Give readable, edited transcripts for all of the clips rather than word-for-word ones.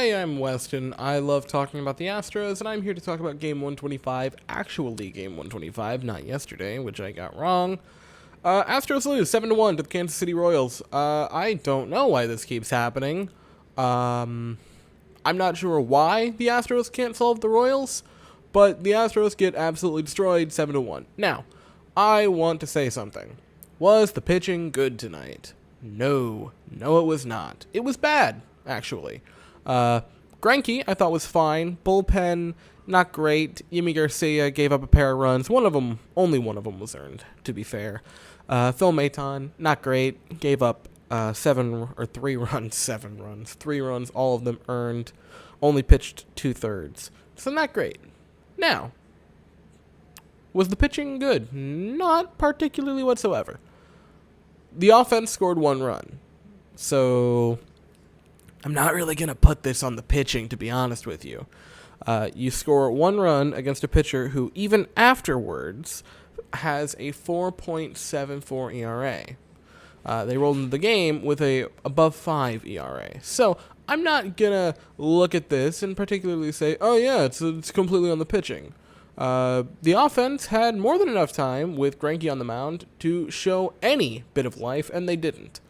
Hi, I'm Weston. I love talking about the Astros, and I'm here to talk about Game 125, actually Game 125, not yesterday, which I got wrong. Astros lose 7-1 to the Kansas City Royals. I don't know why this keeps happening. I'm not sure why the Astros can't solve the Royals, but the Astros get absolutely destroyed 7-1. Now, I want to say something. Was the pitching good tonight? No, it was not. It was bad, actually. Greinke, I thought was fine. Bullpen, not great. Yimi Garcia gave up a pair of runs. Only one of them was earned, to be fair. Phil Maton, not great. Gave up 3 runs. 3 runs, all of them earned. Only pitched 2/3. So not great. Now, was the pitching good? Not particularly whatsoever. The offense scored 1 run. So I'm not really going to put this on the pitching, to be honest with you. You score 1 run against a pitcher who, even afterwards, has a 4.74 ERA. They rolled into the game with a above 5 ERA. So I'm not going to look at this and particularly say, oh yeah, it's completely on the pitching. The offense had more than enough time with Greinke on the mound to show any bit of life, and they didn't.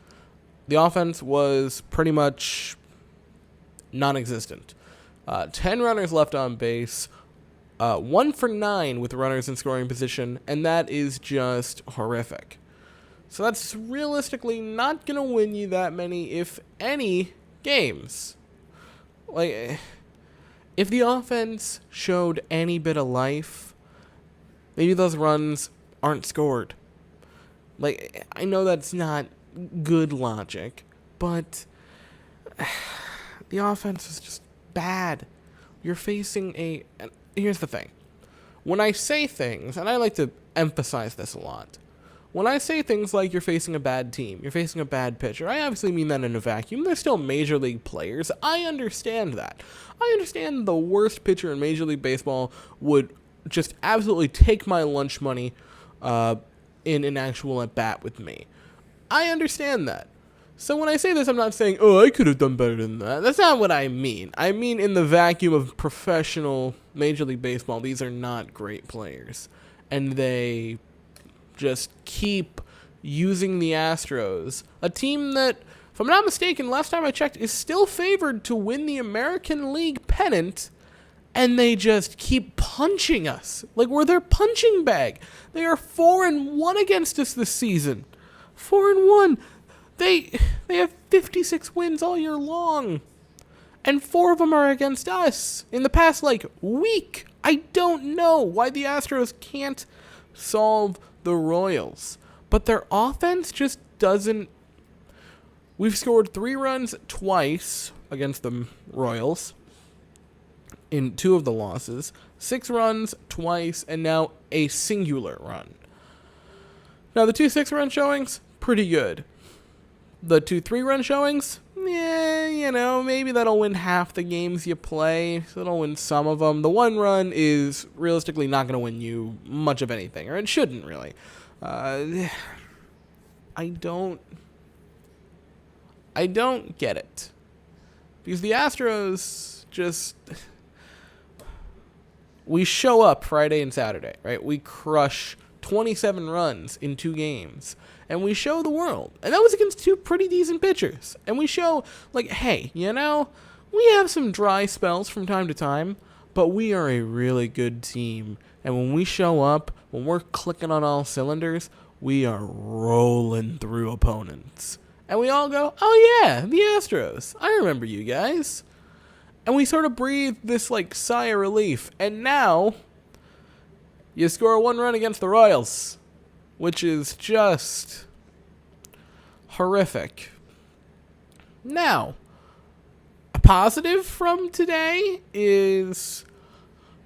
The offense was pretty much non-existent. 10 runners left on base, 1 for 9 with runners in scoring position, and that is just horrific. So that's realistically not going to win you that many, if any, games. Like, if the offense showed any bit of life, maybe those runs aren't scored. Like, I know that's not good logic, but the offense is just bad. You're facing and here's the thing. When I say things, and I like to emphasize this a lot, when I say things like you're facing a bad team, you're facing a bad pitcher, I obviously mean that in a vacuum. They're still Major League players. I understand that. I understand the worst pitcher in Major League Baseball would just absolutely take my lunch money in an actual at-bat with me. I understand that. So when I say this, I'm not saying, oh, I could have done better than that. That's not what I mean. I mean in the vacuum of professional Major League Baseball, these are not great players. And they just keep using the Astros, a team that, if I'm not mistaken, last time I checked, is still favored to win the American League pennant, and they just keep punching us. Like we're their punching bag. They are 4-1 against us this season. 4-1. They have 56 wins all year long, and 4 of them are against us in the past, week. I don't know why the Astros can't solve the Royals, but their offense just doesn't. We've scored 3 runs twice against the Royals in 2 of the losses, 6 runs twice, and now a singular run. Now, the 2 6-run showings, pretty good. The 2 3-run showings, maybe that'll win half the games you play. So it'll win some of them. The 1 run is realistically not going to win you much of anything, or it shouldn't really. I don't get it. Because the Astros just, we show up Friday and Saturday, right? We crush 27 runs in 2 games. And we show the world. And that was against 2 pretty decent pitchers. And we show, hey, we have some dry spells from time to time, but we are a really good team. And when we show up, when we're clicking on all cylinders, we are rolling through opponents. And we all go, oh yeah, the Astros. I remember you guys. And we sort of breathe this, sigh of relief. And now, you score 1 run against the Royals, which is just horrific. Now, a positive from today is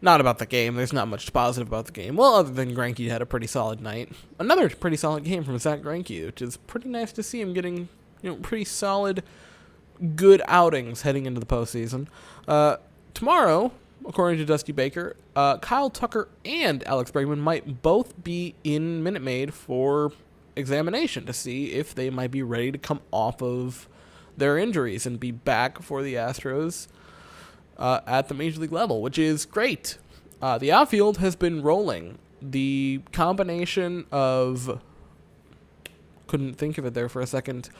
not about the game. There's not much positive about the game. Well, other than Greinke had a pretty solid night. Another pretty solid game from Zach Greinke, which is pretty nice to see him getting, pretty solid, good outings heading into the postseason. Tomorrow, according to Dusty Baker, Kyle Tucker and Alex Bregman might both be in Minute Maid for examination to see if they might be ready to come off of their injuries and be back for the Astros at the major league level, which is great. The outfield has been rolling. The combination of, couldn't think of it there for a second,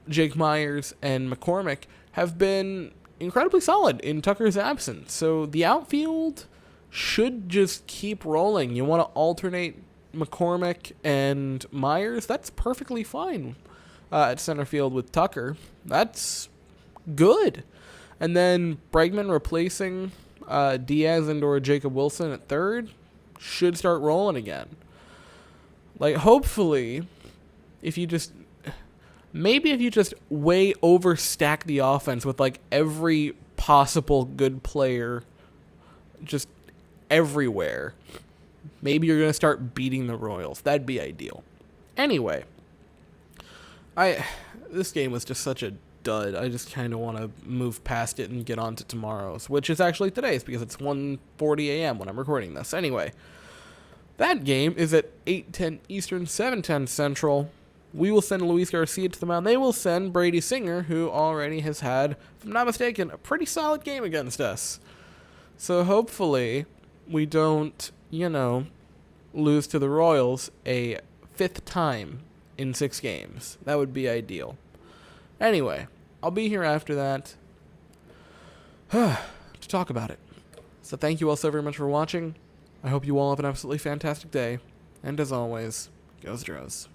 Jake Myers and McCormick have been incredibly solid in Tucker's absence. So the outfield should just keep rolling. You want to alternate McCormick and Myers? That's perfectly fine at center field with Tucker. That's good. And then Bregman replacing Diaz and/or Jacob Wilson at third should start rolling again. Like, hopefully, if you just way overstack the offense with, like, every possible good player just everywhere, maybe you're going to start beating the Royals. That'd be ideal. Anyway, this game was just such a dud. I just kind of want to move past it and get on to tomorrow's, which is actually today's because it's 1:40 a.m. when I'm recording this. Anyway, that game is at 8:10 Eastern, 7:10 Central. We will send Luis Garcia to the mound. They will send Brady Singer, who already has had, if I'm not mistaken, a pretty solid game against us. So hopefully we don't, lose to the Royals a 5th time in 6 games. That would be ideal. Anyway, I'll be here after that to talk about it. So thank you all so very much for watching. I hope you all have an absolutely fantastic day. And as always, go Astros.